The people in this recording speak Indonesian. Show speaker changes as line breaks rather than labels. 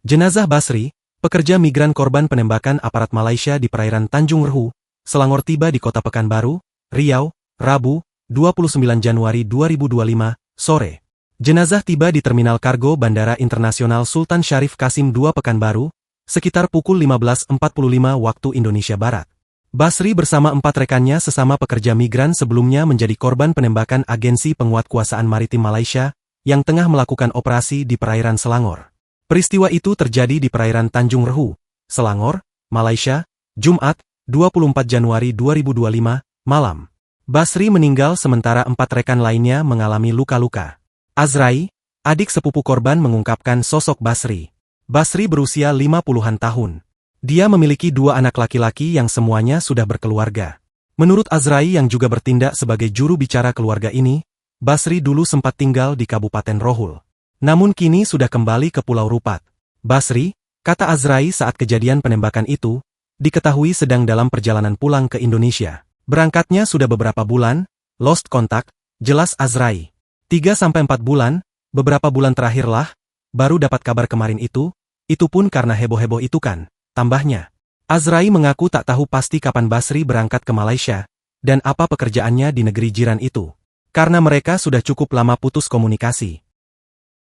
Jenazah Basri, pekerja migran korban penembakan aparat Malaysia di perairan Tanjung Rehu, Selangor tiba di Kota Pekanbaru, Riau, Rabu, 29 Januari 2025, sore. Jenazah tiba di Terminal Kargo Bandara Internasional Sultan Syarif Kasim II Pekanbaru, sekitar pukul 15.45 waktu Indonesia Barat. Basri bersama 4 rekannya sesama pekerja migran sebelumnya menjadi korban penembakan Agensi Penguatkuasaan Maritim Malaysia yang tengah melakukan operasi di perairan Selangor. Peristiwa itu terjadi di perairan Tanjung Rehu, Selangor, Malaysia, Jumat, 24 Januari 2025, malam. Basri meninggal sementara 4 rekan lainnya mengalami luka-luka. Azrai, adik sepupu korban mengungkapkan sosok Basri. Basri berusia 50-an tahun. Dia memiliki 2 anak laki-laki yang semuanya sudah berkeluarga. Menurut Azrai yang juga bertindak sebagai juru bicara keluarga ini, Basri dulu sempat tinggal di Kabupaten Rohul. Namun kini sudah kembali ke Pulau Rupat. Basri, kata Azrai saat kejadian penembakan itu, diketahui sedang dalam perjalanan pulang ke Indonesia. Berangkatnya sudah beberapa bulan, lost contact, jelas Azrai. 3-4 bulan, beberapa bulan terakhirlah, baru dapat kabar kemarin itu pun karena heboh-heboh itu kan, tambahnya. Azrai mengaku tak tahu pasti kapan Basri berangkat ke Malaysia, dan apa pekerjaannya di negeri jiran itu. Karena mereka sudah cukup lama putus komunikasi.